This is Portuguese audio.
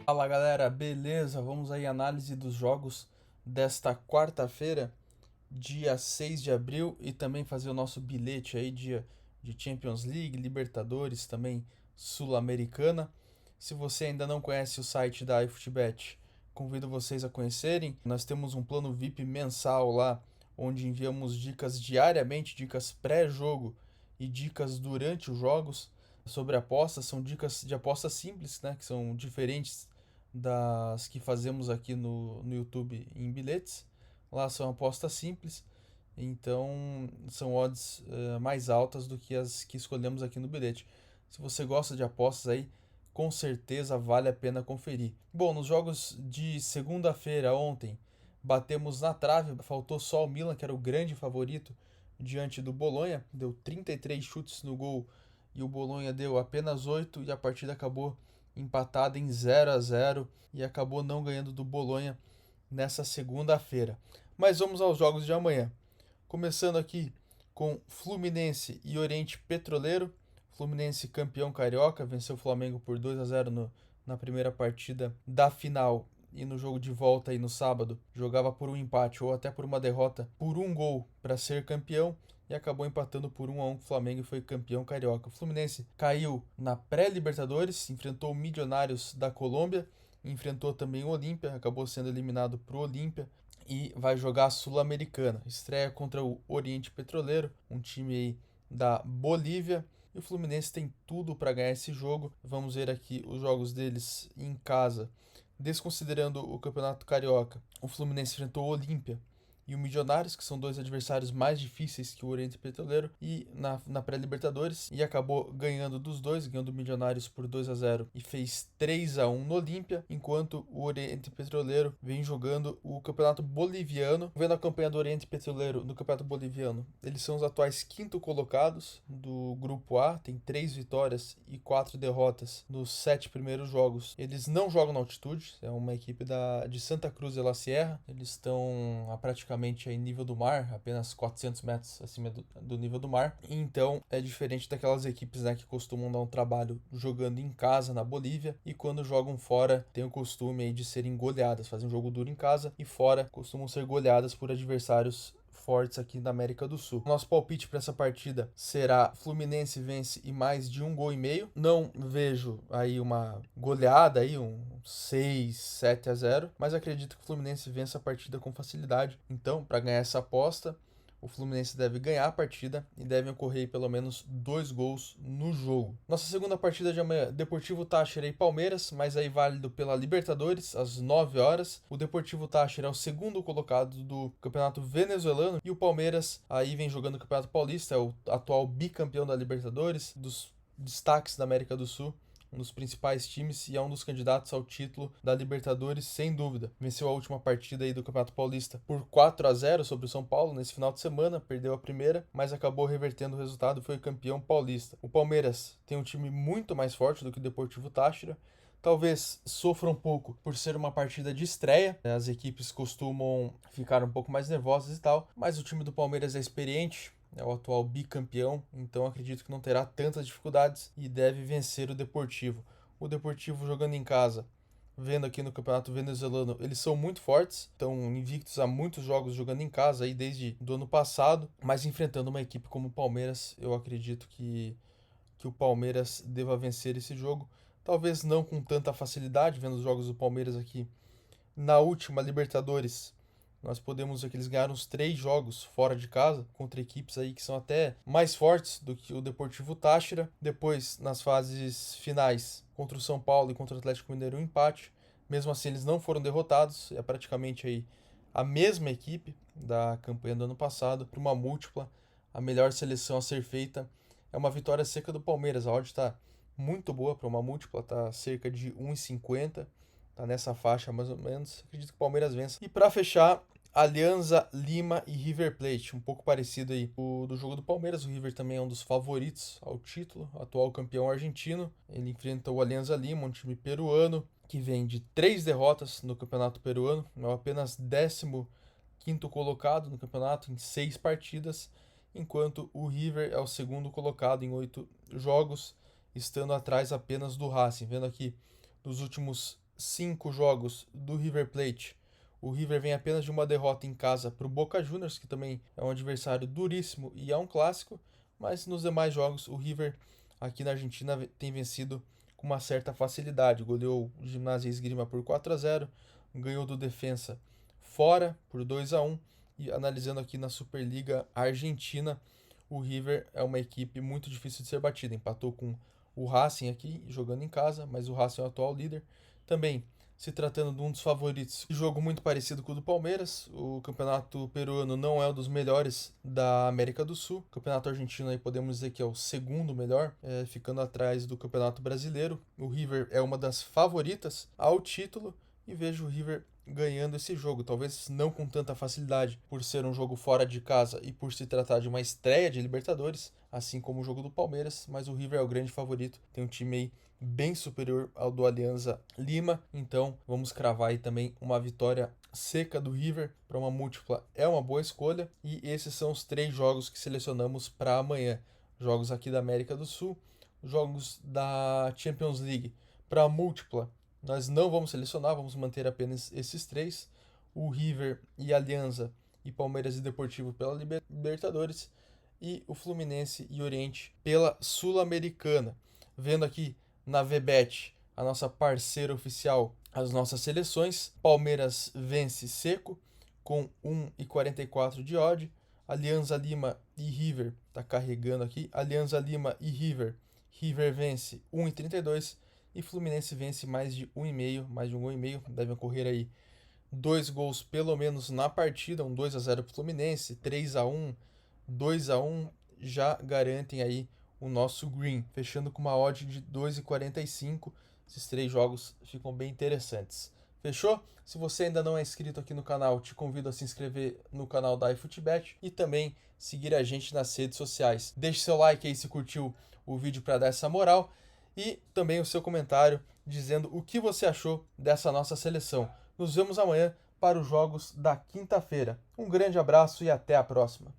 Fala galera, beleza? Vamos aí análise dos jogos desta quarta-feira, dia 6 de abril, e também fazer o nosso bilhete aí dia de Champions League, Libertadores, também Sul-Americana. Se você ainda não conhece o site da iFootbet, convido vocês a conhecerem. Nós temos um plano VIP mensal lá, onde enviamos dicas diariamente, dicas pré-jogo e dicas durante os jogos sobre apostas. São dicas de apostas simples, né, que são diferentes das que fazemos aqui no YouTube em bilhetes. Lá são apostas simples, então são odds mais altas do que as que escolhemos aqui no bilhete. Se você gosta de apostas aí, com certeza vale a pena conferir. Bom, nos jogos de segunda-feira ontem, batemos na trave, faltou só o Milan, que era o grande favorito, diante do Bolonha, deu 33 chutes no gol e o Bolonha deu apenas 8 e a partida acabou empatada em 0-0 e acabou não ganhando do Bolonha nessa segunda-feira. Mas vamos aos jogos de amanhã. Começando aqui com Fluminense e Oriente Petroleiro. Fluminense campeão carioca, venceu o Flamengo por 2-0 na primeira partida da final. E no jogo de volta aí no sábado, jogava por um empate ou até por uma derrota por um gol para ser campeão e acabou empatando por 1-1 com o Flamengo e foi campeão carioca. O Fluminense caiu na pré-Libertadores, enfrentou o Milionários da Colômbia, enfrentou também o Olímpia, acabou sendo eliminado pro Olímpia e vai jogar a Sul-Americana. Estreia contra o Oriente Petroleiro, um time aí da Bolívia. E o Fluminense tem tudo para ganhar esse jogo. Vamos ver aqui os jogos deles em casa. Desconsiderando o Campeonato Carioca, o Fluminense enfrentou o Olímpia e o Milionários, que são dois adversários mais difíceis que o Oriente Petroleiro, e na pré-Libertadores, e acabou ganhando dos dois, ganhando o Milionários por 2-0 e fez 3-1 no Olímpia, enquanto o Oriente Petroleiro vem jogando o Campeonato Boliviano. Vendo a campanha do Oriente Petroleiro no Campeonato Boliviano, eles são os atuais quinto colocados do Grupo A, tem 3 vitórias e 4 derrotas nos 7 primeiros jogos. Eles não jogam na altitude, é uma equipe de Santa Cruz de la Sierra, eles estão a praticamente em nível do mar, apenas 400 metros acima do nível do mar. Então é diferente daquelas equipes, né, que costumam dar um trabalho jogando em casa na Bolívia e quando jogam fora tem o costume aí de serem goleadas, fazem um jogo duro em casa e fora costumam ser goleadas por adversários fortes aqui da América do Sul. Nosso palpite para essa partida será Fluminense vence e mais de 1,5 gols. Não vejo aí uma goleada aí, um 6-7-0, mas acredito que o Fluminense vença a partida com facilidade. Então, para ganhar essa aposta, o Fluminense deve ganhar a partida e devem ocorrer pelo menos 2 gols no jogo. Nossa segunda partida de amanhã, Deportivo Táchira e Palmeiras, mas aí válido pela Libertadores, às 9 horas. O Deportivo Táchira é o segundo colocado do Campeonato Venezuelano e o Palmeiras aí vem jogando o Campeonato Paulista, é o atual bicampeão da Libertadores, dos destaques da América do Sul, um dos principais times e é um dos candidatos ao título da Libertadores, sem dúvida. Venceu a última partida aí do Campeonato Paulista por 4-0 sobre o São Paulo nesse final de semana, perdeu a primeira, mas acabou revertendo o resultado e foi campeão paulista. O Palmeiras tem um time muito mais forte do que o Deportivo Táchira, talvez sofra um pouco por ser uma partida de estreia, as equipes costumam ficar um pouco mais nervosas e tal, mas o time do Palmeiras é experiente, é o atual bicampeão, então acredito que não terá tantas dificuldades e deve vencer o Deportivo. O Deportivo jogando em casa, vendo aqui no Campeonato Venezuelano, eles são muito fortes, estão invictos há muitos jogos jogando em casa aí desde do ano passado, mas enfrentando uma equipe como o Palmeiras, eu acredito que o Palmeiras deva vencer esse jogo. Talvez não com tanta facilidade, vendo os jogos do Palmeiras aqui na última Libertadores. Nós podemos ver que eles ganharam os 3 jogos fora de casa, contra equipes aí que são até mais fortes do que o Deportivo Táchira. Depois, nas fases finais, contra o São Paulo e contra o Atlético Mineiro, um empate. Mesmo assim, eles não foram derrotados. É praticamente aí a mesma equipe da campanha do ano passado, para uma múltipla. A melhor seleção a ser feita é uma vitória seca do Palmeiras. A odd está muito boa para uma múltipla, está cerca de 1,50. Tá nessa faixa mais ou menos. Acredito que o Palmeiras vença. E para fechar, Alianza Lima e River Plate, um pouco parecido aí do jogo do Palmeiras. O River também é um dos favoritos ao título, atual campeão argentino. Ele enfrenta o Alianza Lima, um time peruano que vem de 3 derrotas no campeonato peruano, é apenas 15º colocado no campeonato em 6 partidas, enquanto o River é o segundo colocado em 8 jogos, estando atrás apenas do Racing. Vendo aqui nos últimos 5 jogos do River Plate, o River vem apenas de uma derrota em casa para o Boca Juniors, que também é um adversário duríssimo e é um clássico, mas nos demais jogos o River aqui na Argentina tem vencido com uma certa facilidade. Goleou o Gimnasia e Esgrima por 4-0, ganhou do Defensa fora por 2-1 e analisando aqui na Superliga Argentina, o River é uma equipe muito difícil de ser batida. Empatou com o Racing aqui, jogando em casa, mas o Racing é o atual líder. Também se tratando de um dos favoritos. Jogo muito parecido com o do Palmeiras. O campeonato peruano não é um dos melhores da América do Sul. O campeonato argentino aí podemos dizer que é o segundo melhor, ficando atrás do campeonato brasileiro. O River é uma das favoritas ao título e vejo o River ganhando esse jogo, talvez não com tanta facilidade, por ser um jogo fora de casa e por se tratar de uma estreia de Libertadores, assim como o jogo do Palmeiras, mas o River é o grande favorito, tem um time aí bem superior ao do Alianza Lima, então vamos cravar aí também uma vitória seca do River para uma múltipla, é uma boa escolha, e esses são os 3 jogos que selecionamos para amanhã, jogos aqui da América do Sul, jogos da Champions League para múltipla. Nós não vamos selecionar, vamos manter apenas esses 3. O River e Alianza e Palmeiras e Deportivo pela Libertadores e o Fluminense e Oriente pela Sul-Americana. Vendo aqui na VBet, a nossa parceira oficial, as nossas seleções. Palmeiras vence seco com 1,44 de odd. Alianza Lima e River, tá carregando aqui. Alianza Lima e River. River vence 1,32 e Fluminense vence mais de 1,5, mais de um gol e meio, devem ocorrer aí 2 gols pelo menos na partida, um 2-0 para o Fluminense, 3-1, 2-1 já garantem aí o nosso green, fechando com uma odd de 2,45. Esses 3 jogos ficam bem interessantes. Fechou? Se você ainda não é inscrito aqui no canal, te convido a se inscrever no canal da iFootBet e também seguir a gente nas redes sociais. Deixe seu like aí se curtiu o vídeo para dar essa moral e também o seu comentário dizendo o que você achou dessa nossa seleção. Nos vemos amanhã para os jogos da quinta-feira. Um grande abraço e até a próxima.